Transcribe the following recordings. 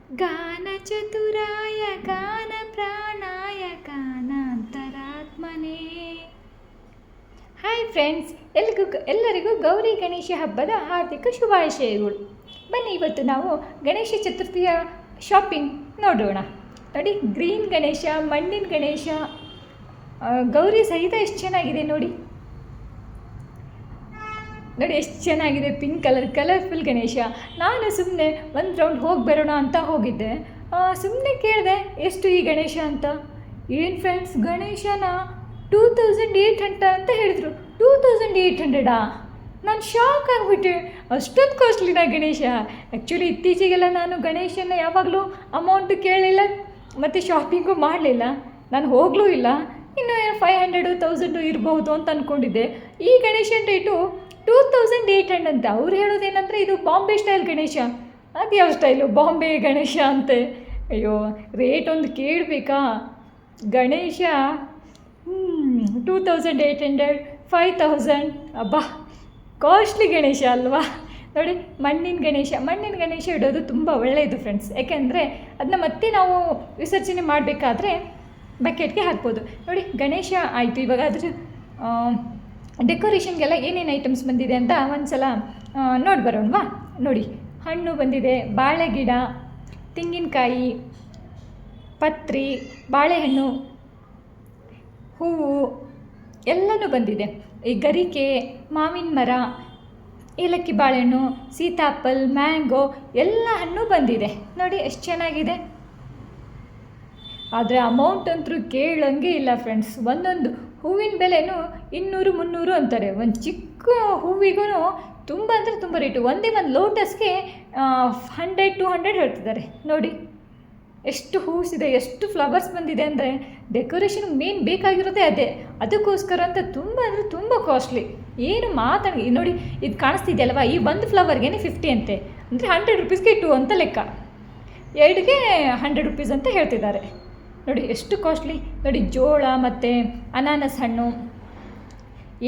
ಗಾನಚತುರಾಯ ಗಾನ ಪ್ರಾಣಾಯ ಗಾನಾಂತರಾತ್ಮನೇ. Hi friends, ಎಲ್ಲರಿಗೂ ಗೌರಿ ಗಣೇಶ ಹಬ್ಬದ ಹಾರ್ದಿಕ ಶುಭಾಶಯಗಳು. ಬನ್ನಿ, ಇವತ್ತು ನಾವು ಗಣೇಶ ಚತುರ್ಥಿಯ ಶಾಪಿಂಗ್ ನೋಡೋಣ. ನೋಡಿ, ಗ್ರೀನ್ ಗಣೇಶ, ಮಣ್ಣಿನ ಗಣೇಶ, ಗೌರಿ ಸಹಿತ ಎಷ್ಟು ಚೆನ್ನಾಗಿದೆ ನೋಡಿ. ನೋಡಿ ಎಷ್ಟು ಚೆನ್ನಾಗಿದೆ, ಪಿಂಕ್ ಕಲರ್ಫುಲ್ ಗಣೇಶ. ನಾನು ಸುಮ್ಮನೆ ಒಂದು ರೌಂಡ್ ಹೋಗಿ ಬರೋಣ ಅಂತ ಹೋಗಿದ್ದೆ. ಸುಮ್ಮನೆ ಕೇಳಿದೆ ಎಷ್ಟು ಈ ಗಣೇಶ ಅಂತ. ಏನು ಫ್ರೆಂಡ್ಸ್, ಗಣೇಶನ 2800 ಅಂತ ಹೇಳಿದರು. 2800 ನಾನು ಶಾಕ್ ಆಗಿಬಿಟ್ಟೆ. ಅಷ್ಟೊಂದು ಕಾಸ್ಟ್ಲಿನ ಗಣೇಶ. ಆ್ಯಕ್ಚುಲಿ ಇತ್ತೀಚೆಗೆಲ್ಲ ನಾನು ಗಣೇಶನ ಯಾವಾಗಲೂ ಅಮೌಂಟ್ ಕೇಳಲಿಲ್ಲ ಮತ್ತು ಶಾಪಿಂಗು ಮಾಡಲಿಲ್ಲ. ನಾನು ಹೋಗಲೂ ಇಲ್ಲ. ಇನ್ನು 500 1000 ಇರಬಹುದು ಅಂತ ಅಂದ್ಕೊಂಡಿದ್ದೆ. ಈ ಗಣೇಶನ ರೇಟು 2800 ಅಂತ. ಅವ್ರು ಹೇಳೋದೇನೆಂದರೆ ಇದು ಬಾಂಬೆ ಸ್ಟೈಲ್ ಗಣೇಶ. ಅದು ಯಾವ ಸ್ಟೈಲು, ಬಾಂಬೆ ಗಣೇಶ ಅಂತೆ. ಅಯ್ಯೋ, ರೇಟ್ ಒಂದು ಕೇಳಬೇಕಾ? ಗಣೇಶ 2800 5000, ಅಬ್ಬಾ ಕಾಸ್ಟ್ಲಿ ಗಣೇಶ ಅಲ್ವಾ. ನೋಡಿ, ಮಣ್ಣಿನ ಗಣೇಶ ಇಡೋದು ತುಂಬ ಒಳ್ಳೆಯದು ಫ್ರೆಂಡ್ಸ್. ಯಾಕೆಂದರೆ ಅದನ್ನ ಮತ್ತೆ ನಾವು ವಿಸರ್ಜನೆ ಮಾಡಬೇಕಾದ್ರೆ ಬಕೆಟ್ಗೆ ಹಾಕ್ಬೋದು. ನೋಡಿ, ಗಣೇಶ ಆಯಿತು. ಇವಾಗ ಅದ್ರ ಡೆಕೋರೇಷನ್ಗೆಲ್ಲ ಏನೇನು ಐಟಮ್ಸ್ ಬಂದಿದೆ ಅಂತ ಒಂದು ಸಲ ನೋಡಿ ಬರೋಣವಾ. ನೋಡಿ, ಹಣ್ಣು ಬಂದಿದೆ, ಬಾಳೆ ಗಿಡ, ತೆಂಗಿನಕಾಯಿ, ಪತ್ರಿ, ಬಾಳೆಹಣ್ಣು, ಹೂವು ಎಲ್ಲನೂ ಬಂದಿದೆ. ಈ ಗರಿಕೆ, ಮಾವಿನ ಮರ, ಏಲಕ್ಕಿ ಬಾಳೆಹಣ್ಣು, ಸೀತಾಫಲ್, ಮ್ಯಾಂಗೋ ಎಲ್ಲ ಹಣ್ಣು ಬಂದಿದೆ. ನೋಡಿ ಎಷ್ಟು ಚೆನ್ನಾಗಿದೆ. ಆದರೆ ಅಮೌಂಟ್ ಅಂತೂ ಕೇಳಂಗೆ ಇಲ್ಲ ಫ್ರೆಂಡ್ಸ್. ಒಂದೊಂದು ಹೂವಿನ ಬೆಲೆನೂ 200-300 ಅಂತಾರೆ. ಒಂದು ಚಿಕ್ಕ ಹೂವಿಗೂ ತುಂಬ ಅಂದರೆ ತುಂಬ ರೇಟು. ಒಂದೇ ಒಂದು ಲೋಟಸ್ಗೆ 100-200 ಹೇಳ್ತಿದ್ದಾರೆ. ನೋಡಿ ಎಷ್ಟು ಹೂಸಿದೆ, ಎಷ್ಟು ಫ್ಲವರ್ಸ್ ಬಂದಿದೆ ಅಂದರೆ ಡೆಕೋರೇಷನ್ ಮೇನ್ ಬೇಕಾಗಿರೋದೇ ಅದೇ. ಅದಕ್ಕೋಸ್ಕರ ಅಂತ ತುಂಬ ಅಂದರೆ ತುಂಬ ಕಾಸ್ಟ್ಲಿ. ಏನು ನೋಡಿ, ಇದು ಕಾಣಿಸ್ತಿದೆಯಲ್ವ, ಈ ಒಂದು ಫ್ಲವರ್ಗೆ 50 ಅಂತೆ. ಅಂದರೆ 100 ರೂಪೀಸ್ಗೆ 2 ಅಂತ ಲೆಕ್ಕ. 2ಗೆ 100 ರೂಪೀಸ್ ಅಂತ ಹೇಳ್ತಿದ್ದಾರೆ. ನೋಡಿ ಎಷ್ಟು ಕಾಸ್ಟ್ಲಿ. ನೋಡಿ, ಜೋಳ ಮತ್ತು ಅನಾನಸ್ ಹಣ್ಣು,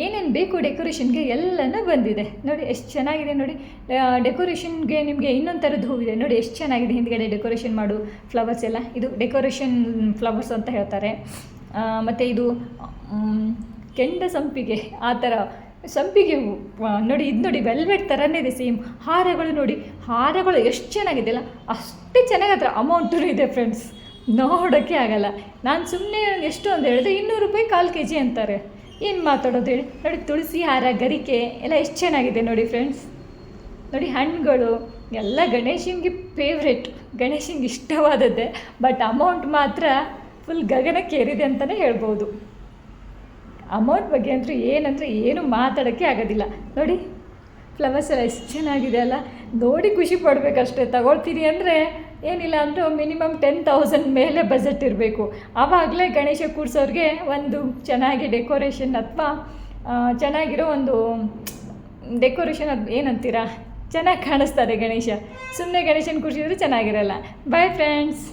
ಏನೇನು ಬೇಕು ಡೆಕೋರೇಷನ್ಗೆ ಎಲ್ಲನೂ ಬಂದಿದೆ. ನೋಡಿ ಎಷ್ಟು ಚೆನ್ನಾಗಿದೆ. ನೋಡಿ, ಡೆಕೋರೇಷನ್ಗೆ ನಿಮಗೆ ಇನ್ನೊಂದು ಥರದ್ದು ಹೂವಿದೆ. ನೋಡಿ ಎಷ್ಟು ಚೆನ್ನಾಗಿದೆ. ಹಿಂದ್ಗಡೆ ಡೆಕೋರೇಷನ್ ಮಾಡು ಫ್ಲವರ್ಸ್ ಎಲ್ಲ, ಇದು ಡೆಕೋರೇಷನ್ ಫ್ಲವರ್ಸ್ ಅಂತ ಹೇಳ್ತಾರೆ. ಮತ್ತು ಇದು ಕೆಂಡ ಸಂಪಿಗೆ, ಆ ಥರ ಸಂಪಿಗೆ ಹೂವು. ನೋಡಿ, ಇದು ನೋಡಿ ವೆಲ್ವೆಟ್ ಥರನೇ ಇದೆ ಸೇಮ್. ಹಾರಗಳು ನೋಡಿ, ಹಾರಗಳು ಎಷ್ಟು ಚೆನ್ನಾಗಿದೆಯಲ್ಲ, ಅಷ್ಟೇ ಚೆನ್ನಾಗಿ. ಅದರ ಅಮೌಂಟು ಇದೆ ಫ್ರೆಂಡ್ಸ್, ನೋಡೋಕ್ಕೆ ಆಗಲ್ಲ. ನಾನು ಸುಮ್ಮನೆ ಎಷ್ಟು ಅಂತ ಹೇಳಿದ್ರೆ 200 ರೂಪಾಯಿ 1/4 kg ಅಂತಾರೆ. ಏನು ಮಾತಾಡೋದು ಹೇಳಿ. ನೋಡಿ, ತುಳಸಿ ಹಾರ, ಗರಿಕೆ ಎಲ್ಲ ಎಷ್ಟು ಚೆನ್ನಾಗಿದೆ ನೋಡಿ ಫ್ರೆಂಡ್ಸ್. ನೋಡಿ, ಹಣ್ಣುಗಳು ಎಲ್ಲ ಗಣೇಶನಿಗೆ ಫೇವ್ರೇಟ್, ಗಣೇಶನಿಗೆ ಇಷ್ಟವಾದದ್ದೇ. ಬಟ್ ಅಮೌಂಟ್ ಮಾತ್ರ ಫುಲ್ ಗಗನಕ್ಕೇರಿದೆ ಅಂತಲೇ ಹೇಳ್ಬೋದು. ಅಮೌಂಟ್ ಬಗ್ಗೆ ಅಂತೂ ಏನು ಮಾತಾಡೋಕ್ಕೆ ಆಗೋದಿಲ್ಲ. ನೋಡಿ, ಫ್ಲವರ್ಸ್ ಎಲ್ಲ ಎಷ್ಟು ಚೆನ್ನಾಗಿದೆ ಅಲ್ಲ, ನೋಡಿ ಖುಷಿ ಪಡಬೇಕಷ್ಟೇ. ತಗೊಳ್ತೀರಿ ಅಂದರೆ ಏನಿಲ್ಲ ಅಂದರೂ ಮಿನಿಮಮ್ 10,000 ಮೇಲೆ ಬಜೆಟ್ ಇರಬೇಕು. ಆವಾಗಲೇ ಗಣೇಶ ಕೂರಿಸೋರಿಗೆ ಒಂದು ಚೆನ್ನಾಗಿ ಡೆಕೋರೇಷನ್ ಅಥವಾ ಚೆನ್ನಾಗಿರೋ ಒಂದು ಡೆಕೋರೇಷನ್, ಅದು ಏನಂತೀರಾ, ಚೆನ್ನಾಗಿ ಕಾಣಿಸ್ತಾರೆ ಗಣೇಶ. ಸುಮ್ಮನೆ ಗಣೇಶನ ಕೂರಿಸಿದ್ರೆ ಚೆನ್ನಾಗಿರಲ್ಲ. Bye friends.